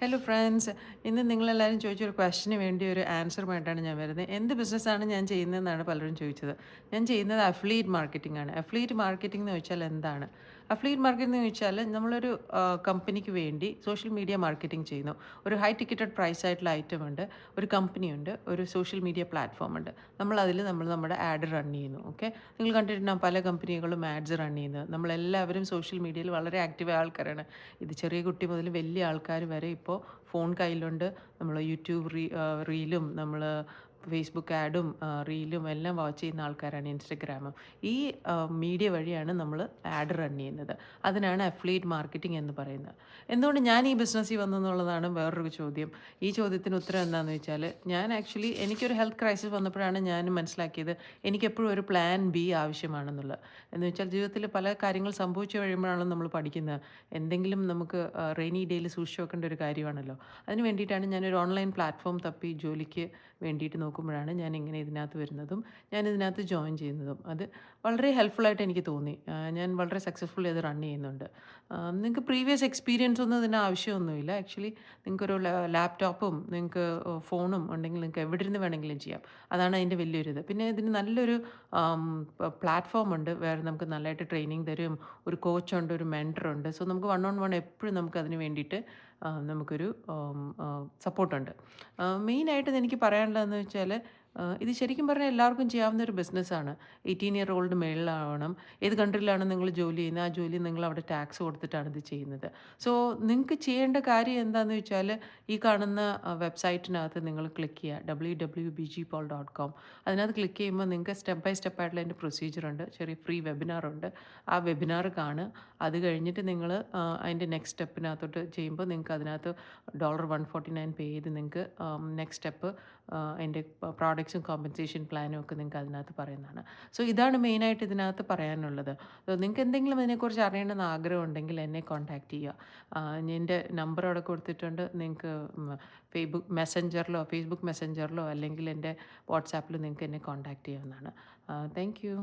Hello friends. ഇന്ന് നിങ്ങളെല്ലാവരും ചോദിച്ചൊരു ക്വസ്റ്റിന് വേണ്ടി ഒരു ആൻസറുമായിട്ടാണ് ഞാൻ വരുന്നത്. എന്ത് ബിസിനസ്സാണ് ഞാൻ ചെയ്യുന്നതെന്നാണ് പലരും ചോദിച്ചത്. ഞാൻ ചെയ്യുന്നത് അഫിലിയേറ്റ് മാർക്കറ്റിംഗ് ആണ്. അഫിലിയേറ്റ് മാർക്കറ്റിംഗ് എന്ന് ചോദിച്ചാൽ എന്താണ്? അഫിലിയേറ്റ് മാർക്കറ്റിംഗ് എന്ന് ചോദിച്ചാൽ നമ്മളൊരു കമ്പനിക്ക് വേണ്ടി സോഷ്യൽ മീഡിയ മാർക്കറ്റിംഗ് ചെയ്യുന്നു. ഒരു ഹൈ ടിക്കറ്റഡ് പ്രൈസ് ആയിട്ടുള്ള ഐറ്റം ഉണ്ട്, ഒരു കമ്പനിയുണ്ട്, ഒരു സോഷ്യൽ മീഡിയ പ്ലാറ്റ്ഫോം ഉണ്ട്. നമ്മൾ നമ്മുടെ ആഡ് റൺ ചെയ്യുന്നു. ഓക്കെ, നിങ്ങൾ കണ്ടിട്ടുണ്ടാകും പല കമ്പനികളും ആഡ്സ് റൺ ചെയ്യുന്നത്. നമ്മളെല്ലാവരും സോഷ്യൽ മീഡിയയിൽ വളരെ ആക്റ്റീവായ ആൾക്കാരാണ്. ഇത് ചെറിയ കുട്ടി മുതൽ വലിയ ആൾക്കാർ വരെ ഇപ്പോൾ ഫോൺ കയ്യിലുണ്ട്. നമ്മൾ യൂട്യൂബ് റീലും നമ്മൾ ഫേസ്ബുക്ക് ആഡും റീലും എല്ലാം വാച്ച് ചെയ്യുന്ന ആൾക്കാരാണ്. ഇൻസ്റ്റഗ്രാമും ഈ മീഡിയ വഴിയാണ് നമ്മൾ ആഡ് റൺ ചെയ്യുന്നത്. അതിനാണ് അഫിലിയേറ്റ് മാർക്കറ്റിംഗ് എന്ന് പറയുന്നത്. എന്തുകൊണ്ട് ഞാൻ ഈ ബിസിനസ്സിൽ വന്നു എന്നുള്ളതാണ് വേറൊരു ചോദ്യം. ഈ ചോദ്യത്തിന് ഉത്തരം എന്താണെന്ന് വെച്ചാൽ, ഞാൻ ആക്ച്വലി എനിക്കൊരു ഹെൽത്ത് ക്രൈസിസ് വന്നപ്പോഴാണ് ഞാൻ മനസ്സിലാക്കിയത് എനിക്കെപ്പോഴും ഒരു പ്ലാൻ ബി ആവശ്യമാണെന്നുള്ളത്. എന്ന് വെച്ചാൽ ജീവിതത്തിൽ പല കാര്യങ്ങൾ സംഭവിച്ചു കഴിയുമ്പോഴാണല്ലോ നമ്മൾ പഠിക്കുന്നത്. എന്തെങ്കിലും നമുക്ക് റെയിനി ഡേയിൽ സൂക്ഷിച്ച് വെക്കേണ്ട ഒരു കാര്യമാണല്ലോ. അതിന് വേണ്ടിയിട്ടാണ് ഞാനൊരു ഓൺലൈൻ പ്ലാറ്റ്ഫോം തപ്പി ജോലിക്ക് വേണ്ടിയിട്ട് നോക്കുമ്പോഴാണ് ഞാൻ ഇങ്ങനെ ഇതിനകത്ത് വരുന്നതും ഞാൻ ഇതിനകത്ത് ജോയിൻ ചെയ്യുന്നതും. അത് വളരെ ഹെൽപ്ഫുള്ളായിട്ട് എനിക്ക് തോന്നി. ഞാൻ വളരെ സക്സസ്ഫുള്ളി അത് റൺ ചെയ്യുന്നുണ്ട്. നിങ്ങൾക്ക് പ്രീവിയസ് എക്സ്പീരിയൻസ് ഒന്നും ഇതിന് ആവശ്യമൊന്നുമില്ല. ആക്ച്വലി നിങ്ങൾക്കൊരു ലാപ്ടോപ്പും നിങ്ങൾക്ക് ഫോണും ഉണ്ടെങ്കിൽ നിങ്ങൾക്ക് എവിടെ ഇരുന്ന് വേണമെങ്കിലും ചെയ്യാം. അതാണ് അതിൻ്റെ വലിയൊരിത്. പിന്നെ ഇതിന് നല്ലൊരു പ്ലാറ്റ്ഫോം ഉണ്ട്. വേറെ നമുക്ക് നല്ലതായിട്ട് ട്രെയിനിങ് തരും. ഒരു കോച്ചുണ്ട്, ഒരു മെൻറ്ററുണ്ട്. സോ നമുക്ക് വൺ ഓൺ വൺ എപ്പോഴും നമുക്ക് അതിന് വേണ്ടിയിട്ട് നമുക്കൊരു സപ്പോർട്ടുണ്ട്. മെയിനായിട്ട് എനിക്ക് പറയാനുള്ളതെന്ന് വെച്ചാൽ, ഇത് ശരിക്കും പറഞ്ഞാൽ എല്ലാവർക്കും ചെയ്യാവുന്ന ഒരു ബിസിനസ്സാണ്. 18 ഇയർ ഓൾഡ് മേളിലാവണം. ഏത് കൺട്രിയിലാണ് നിങ്ങൾ ജോലി ചെയ്യുന്നത്, ആ ജോലി നിങ്ങൾ അവിടെ ടാക്സ് കൊടുത്തിട്ടാണ് ഇത് ചെയ്യുന്നത്. സോ നിങ്ങൾക്ക് ചെയ്യേണ്ട കാര്യം എന്താണെന്ന് വെച്ചാൽ, ഈ കാണുന്ന വെബ്സൈറ്റിനകത്ത് നിങ്ങൾ ക്ലിക്ക് ചെയ്യുക, www.bgpol.com. അതിനകത്ത് ക്ലിക്ക് ചെയ്യുമ്പോൾ നിങ്ങൾക്ക് സ്റ്റെപ്പ് ബൈ സ്റ്റെപ്പ് ആയിട്ടുള്ള അതിൻ്റെ പ്രൊസീജിയറുണ്ട്. ചെറിയ ഫ്രീ വെബിനാറുണ്ട്. ആ വെബിനാർ കാണുക. അത് കഴിഞ്ഞിട്ട് നിങ്ങൾ അതിൻ്റെ നെക്സ്റ്റ് സ്റ്റെപ്പിനകത്തോട്ട് ചെയ്യുമ്പോൾ നിങ്ങൾക്ക് അതിനകത്ത് $149 പേ ചെയ്ത് നിങ്ങൾക്ക് നെക്സ്റ്റ് സ്റ്റെപ്പ് അതിൻ്റെ പ്രോഡക്ട്സും കോമ്പൻസേഷൻ പ്ലാനും ഒക്കെ നിങ്ങൾക്ക് അതിനകത്ത് പറയുന്നതാണ്. സോ ഇതാണ് മെയിനായിട്ട് ഇതിനകത്ത് പറയാനുള്ളത്. നിങ്ങൾക്ക് എന്തെങ്കിലും അതിനെക്കുറിച്ച് അറിയണമെന്ന് ആഗ്രഹമുണ്ടെങ്കിൽ എന്നെ കോൺടാക്റ്റ് ചെയ്യുക. എൻ്റെ നമ്പർ അവിടെ കൊടുത്തിട്ടുണ്ട്. നിങ്ങൾക്ക് ഫേസ്ബുക്ക് മെസ്സഞ്ചറിലോ അല്ലെങ്കിൽ എൻ്റെ വാട്സാപ്പിലോ നിങ്ങൾക്ക് എന്നെ കോൺടാക്റ്റ് ചെയ്യാവുന്നതാണ്. Thank you.